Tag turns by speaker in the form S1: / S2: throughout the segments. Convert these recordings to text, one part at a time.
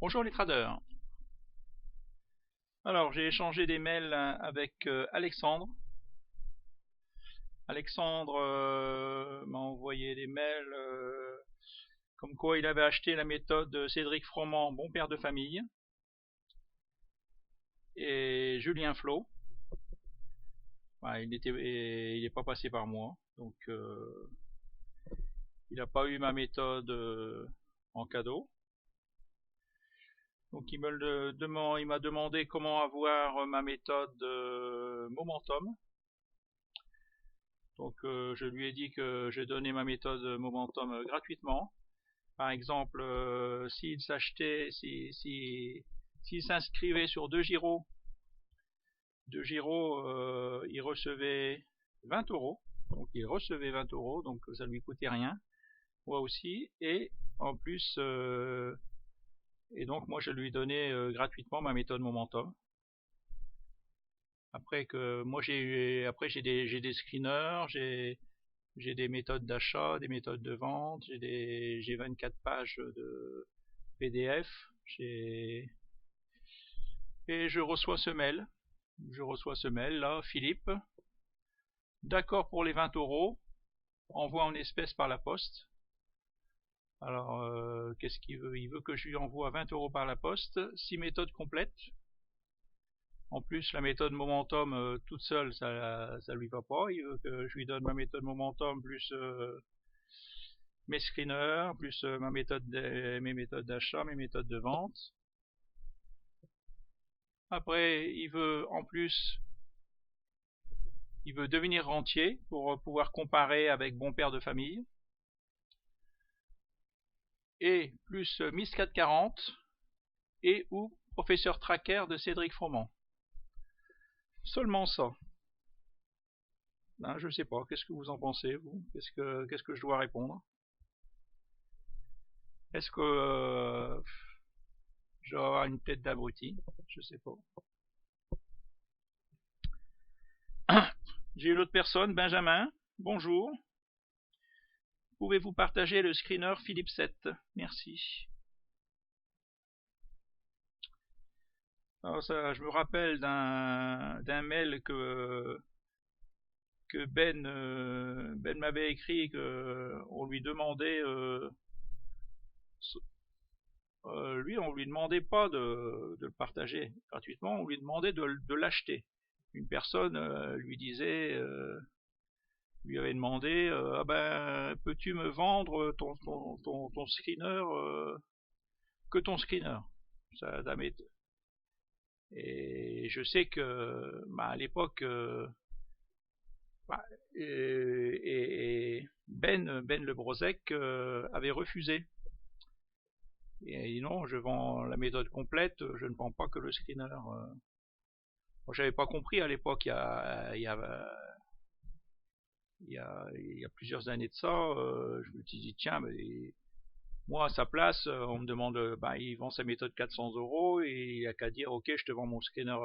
S1: Bonjour les traders. Alors j'ai échangé des mails avec Alexandre. Alexandre m'a envoyé des mails comme quoi il avait acheté la méthode Cédric Froment, bon père de famille, et Julien Flo. Il n'est pas passé par moi, donc il n'a pas eu ma méthode en cadeau. Donc il m'a demandé comment avoir ma méthode Momentum. Donc je lui ai dit que j'ai donné ma méthode Momentum gratuitement. Par exemple, s'il s'inscrivait sur deux giros, il recevait 20 euros. Donc il recevait 20 euros, donc ça ne lui coûtait rien. Moi aussi, et en plus, et donc moi je lui donnais gratuitement ma méthode Momentum. Après j'ai des screeners, j'ai des méthodes d'achat, des méthodes de vente, j'ai 24 pages de PDF, et je reçois ce mail. Je reçois ce mail là, Philippe, d'accord pour les 20 euros, envoie en espèces par la poste. Alors, qu'est-ce qu'il veut? Il veut que je lui envoie 20 euros par la poste, 6 méthodes complètes. En plus, la méthode Momentum toute seule, ça lui va pas. Il veut que je lui donne ma méthode Momentum plus mes screeners, plus mes méthodes d'achat, mes méthodes de vente. Après, il veut devenir rentier pour pouvoir comparer avec bon père de famille. Et plus Miss 440 et ou Professeur Tracker de Cédric Froment. Seulement ça. Je sais pas, qu'est-ce que vous en pensez, vous? Qu'est-ce que je dois répondre? Est-ce que je dois avoir une tête d'abruti? Je sais pas. J'ai une autre personne, Benjamin. Bonjour. Pouvez-vous partager le screener Philippe 7? Merci. Alors ça, je me rappelle d'un mail que Ben m'avait écrit, que on lui demandait lui, on lui demandait pas de le partager gratuitement, on lui demandait de l'acheter. Une personne lui avait demandé, ah ben, peux-tu me vendre ton screener, que ton screener, ça, et je sais que à l'époque, bah, et Ben Le Brozec avait refusé. Et non, je vends la méthode complète, je ne vends pas que le screener. Moi, j'avais pas compris à l'époque, il y a plusieurs années de ça, je me suis dit, tiens, mais moi à sa place, on me demande, il vend sa méthode 400 euros et il n'y a qu'à dire, ok, je te vends mon screener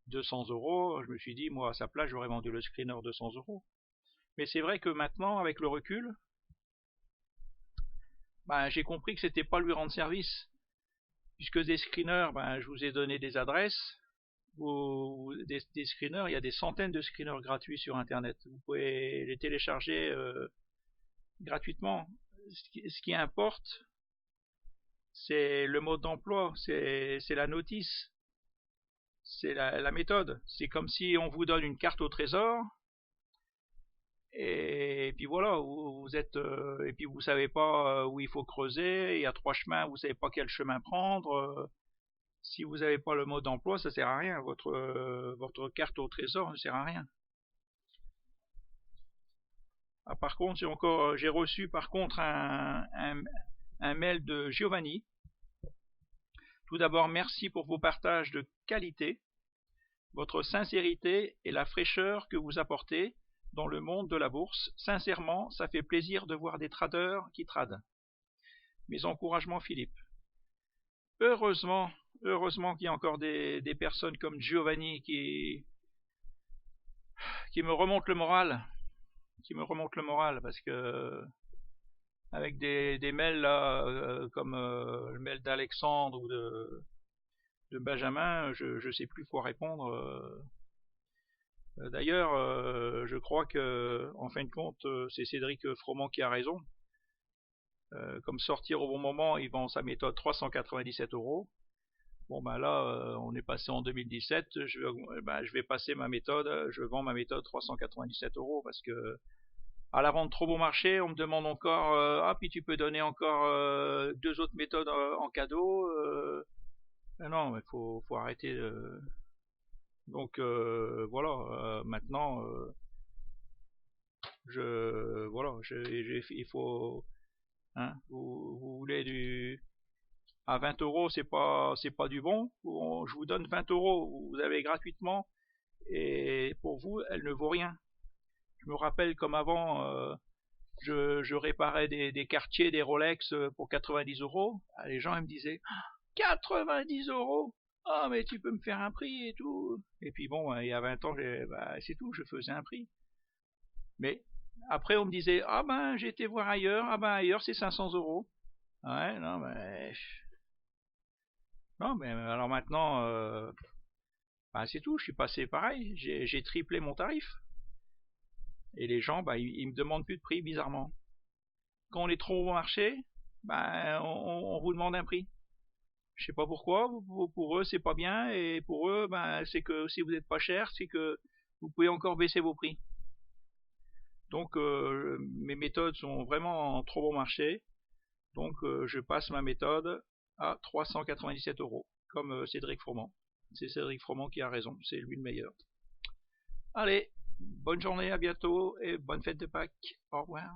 S1: 200 euros. Je me suis dit, moi à sa place, j'aurais vendu le screener 200 euros. Mais c'est vrai que maintenant, avec le recul, j'ai compris que c'était pas lui rendre service. Puisque des screeners, je vous ai donné des adresses. Des screeners, il y a des centaines de screeners gratuits sur internet. Vous pouvez les télécharger gratuitement. Ce qui importe, c'est le mode d'emploi, c'est la notice, c'est la méthode. C'est comme si on vous donne une carte au trésor, et puis voilà, vous êtes, et puis vous savez pas où il faut creuser, il y a 3 chemins, vous savez pas quel chemin prendre. Si vous n'avez pas le mode d'emploi, ça sert à rien. Votre carte au trésor ne sert à rien. Par contre, j'ai reçu par contre un mail de Giovanni. Tout d'abord, merci pour vos partages de qualité, votre sincérité et la fraîcheur que vous apportez dans le monde de la bourse. Sincèrement, ça fait plaisir de voir des traders qui tradent. Mes encouragements, Philippe. Heureusement qu'il y a encore des personnes comme Giovanni qui me remontent le moral, parce que avec des mails là, comme le mail d'Alexandre ou de Benjamin, je sais plus quoi répondre. D'ailleurs, je crois que, en fin de compte, c'est Cédric Froment qui a raison. Comme sortir au bon moment, il vend sa méthode 397 €. Bon ben là, on est passé en 2017, je vais passer ma méthode, je vends ma méthode 397 € parce que à la vente trop bon marché, on me demande encore, ah puis tu peux donner encore deux autres méthodes en cadeau. Non, mais faut arrêter. Donc voilà, maintenant, il faut, hein, vous voulez à 20 €, c'est pas du bon. Je vous donne 20 €, vous avez gratuitement, et pour vous, elle ne vaut rien. Je me rappelle comme avant, je réparais des quartiers, des Rolex pour 90 €. Ah, les gens ils me disaient 90 €. Ah mais tu peux me faire un prix et tout. Et puis bon, il y a 20 ans, c'est tout, je faisais un prix. Mais après on me disait ah ben j'ai été voir ailleurs, ah ben ailleurs c'est 500 €. Ouais, non mais alors maintenant, c'est tout, je suis passé pareil, j'ai triplé mon tarif. Et les gens, ils me demandent plus de prix bizarrement. Quand on est trop au marché, on vous demande un prix. Je sais pas pourquoi, pour eux c'est pas bien, et pour eux, c'est que si vous n'êtes pas cher, c'est que vous pouvez encore baisser vos prix. Donc mes méthodes sont vraiment en trop bon marché, donc je passe ma méthode à 397 €, comme Cédric Froment. C'est Cédric Froment qui a raison, c'est lui le meilleur. Allez, bonne journée, à bientôt, et bonne fête de Pâques. Au revoir.